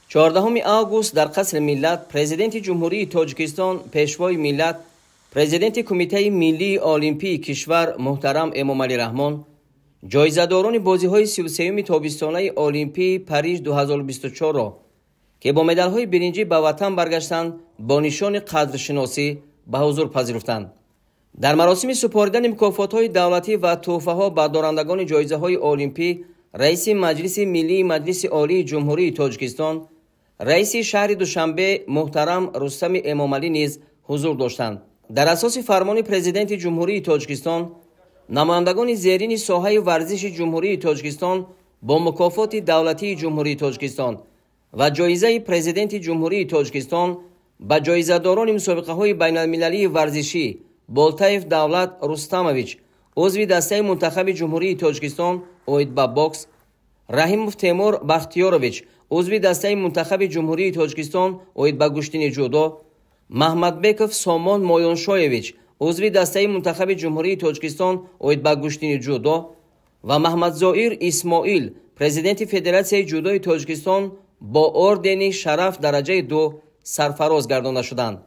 14 август дар қасри миллат президенти ҷумҳурии тоҷикистон, пешвои миллат, президенти кумитаи миллии олимпии кишвар муҳтарам Эмомалӣ Раҳмон, ҷоизадорони бозиҳои 33-юми тобистонаи Олимпии Париж 2024-ро ки бо медалҳои биринҷӣ ба ватан баргаштанд, бо нишони қадршиносӣ ба ҳузур пазируфтанд. дар маросими супоридани мукофотҳои давлатӣ ва тӯҳфаҳо ба дорандагони ҷоизаҳои олимпӣ раиси маҷлиси миллии маҷлиси олии ҷумҳурии тоҷикистон, раиси шаҳри Душанбе муҳтарам Рустами Эмомалӣ низ ҳузур доштанд. дар асоси фармони президенти ҷумҳурии тоҷикистон, намояндагони зерини соҳаи варзиши ҷумҳурии тоҷикистон бо мукофоти давлатии ҷумҳурии тоҷикистон ва ҷоизаи президенти ҷумҳурии тоҷикистон ба ҷоизадорони мусобиқаҳои байналмилалии варзишӣ Болтаев Давлат Рустамович, узви дастаи мунтахаби ҷумҳурии тоҷикистон оид ба бокс, Раҳимов Темур Бахтиёрович, узви дастаи мунтахаби ҷумҳурии тоҷикистон оид ба гӯштини ҷудо, Маҳмадбеков Сомон Моёншоевич, узви дастаи мунтахаби ҷумҳурии тоҷикистон оид ба гӯштини ҷудо ва Маҳмадзоир Исмоил, президенти Федератсияи ҷудои Тоҷикистон бо ордени шараф дараҷаи 2 сарфароз гардонда шуданд.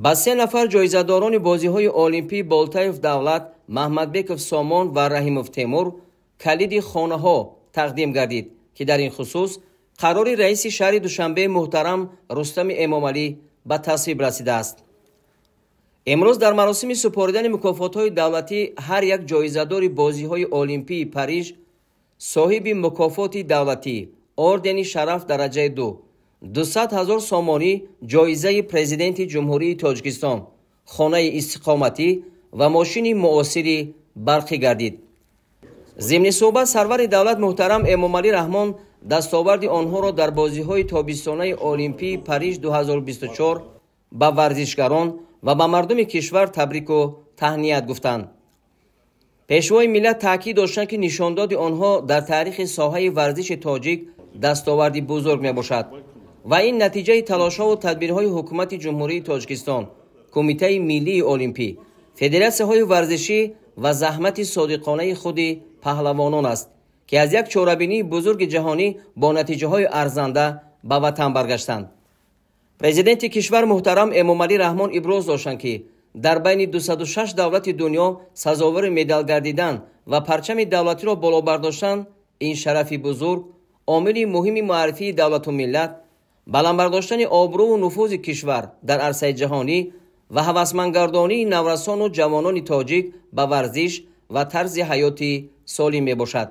ба 3 нафар ҷоизадорони бозиҳои олимпӣ Болтаев Давлат, Маҳмадбеков Сомон ва Раҳимов Темур калиди хонаҳо тақдим гардид, ки дар ин хусус қарори раиси шаҳри Душанбе муҳтарам Рустами Эмомалӣ ба тасвиб расидааст. имрӯз дар маросими супоридани мукофотҳои давлатӣ ҳар як ҷоизадори бозиҳои олимпии Париж соҳиби мукофоти давлатӣ, ордени шараф дараҷаи 2, 200 000 сомонӣ ҷоизаи президенти ҷумҳурии Тоҷикистон, хонаи истиқоматӣ ва мошини муосири барқӣ гардид. зимни суҳбат сарвари давлат муҳтарам Эмомалӣ Раҳмон дастоварди онҳоро дар бозиҳои тобистонаи Олимпии Париж 2024 ба варзишгарон ва ба мардуми кишвар табрику таҳният гуфтанд. пешвои миллат таъкид доштанд, ки нишондоди онҳо дар таърихи соҳаи варзиши тоҷик дастоварди бузург мебошад ва ин натиҷаи талошҳову тадбирҳои ҳукумати ҷумҳурии Тоҷикистон, Кумитаи миллии олимпӣ, федератсияҳои варзишӣ ва заҳмати содиқонаи худи паҳлавонон аст, ки аз як чорабинии бузурги ҷаҳонӣ бо натиҷаҳои арзанда ба ватан баргаштанд. президенти кишвар муҳтарам Эмомалӣ Раҳмон иброз доштанд, ки дар байни 206 давлати дунё сазовари медал гардидан ва парчами давлатиро боло бардоштан, ин шарафи бузург омили муҳими муаррифии давлату миллат, баландбардоштани обрӯву нуфузи кишвар дар арсаи ҷаҳонӣ ва ҳавасмандгардонии наврасону ҷавонони тоҷик ба варзиш ва тарзи ҳаёти солим мебошад.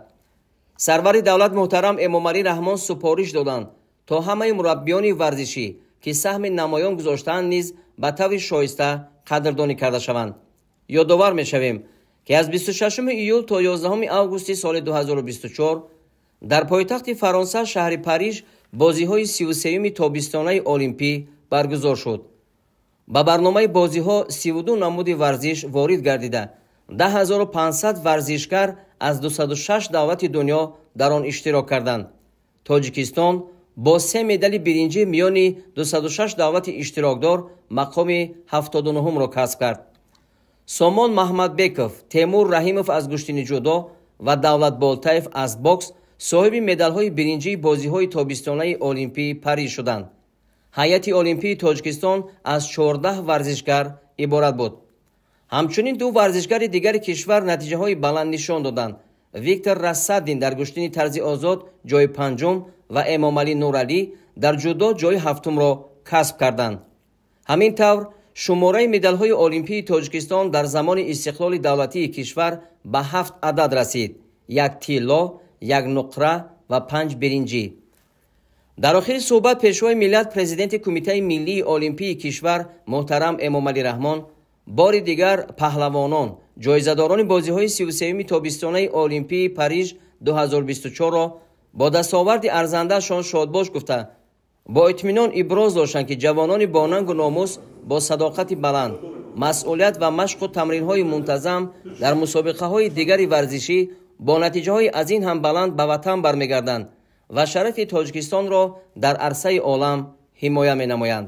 сарвари давлат муҳтарам Эмомалӣ Раҳмон супориш доданд то ҳамаи мураббиёни варзишӣ, ки саҳми намоён гузоштаанд, низ ба таври шоиста қадрдонӣ карда шаванд. ёдовар мешавем, ки аз 26 июл то 11 августи соли 2024 дар пойтахти Фаронса шаҳри Париж бозиҳои 33-юми тобистонаи олимпӣ баргузор шуд. ба барномаи бозиҳо 32 намуди варзиш ворид гардида, 10500 варзишгар аз 206 давлати дунё дар он иштирок карданд. Тоҷикистон бо 3 медали биринҷӣ миёни 206 давлати иштирокдор мақоми 79-ро касб кард. Сомон Маҳмадбеков, Темур Раҳимов аз гӯштини ҷудо ва Давлат Болтаев аз бокс соҳиби медалҳои биринҷии бозиҳои тобистонаи олимпии Париж шуданд. ҳайати олимпии Тоҷикистон аз 14 варзишгар иборат буд. ҳамчунин 2 варзишгари дигари кишвар натиҷаҳои баланд нишон доданд. Виктор Рассаддин дар гӯштини тарзи озод ҷои 5 ва Эмомалӣ Нуралӣ дар ҷудо ҷои 7-ро касб карданд. ҳамин тавр шумораи медалҳои олимпии Тоҷикистон дар замони истиқлоли давлатии кишвар ба 7 адад расид: 1 тилло, 1 нуқра ва 5 биринҷӣ. дар охири суҳбат пешвои миллат президенти Кумитаи миллии олимпии кишвар муҳтарам Эмомалӣ Раҳмон бори дигар паҳлавонон, ҷоизадорони бозиҳои 33-юми тобистонаи Олимпии Париж 2024-ро бо дастоварди арзандаашон шодбош гуфта, бо итминон иброз доштанд, ки ҷавонони бо нангу номус бо садоқати баланд, масъулият ва машқу тамринҳои мунтазам дар мусобиқаҳои дигари варзишӣ бо натиҷаҳои аз ин ҳам баланд ба ватан бармегарданд ва шарафи Тоҷикистонро дар арсаи олам ҳимоя менамоянд.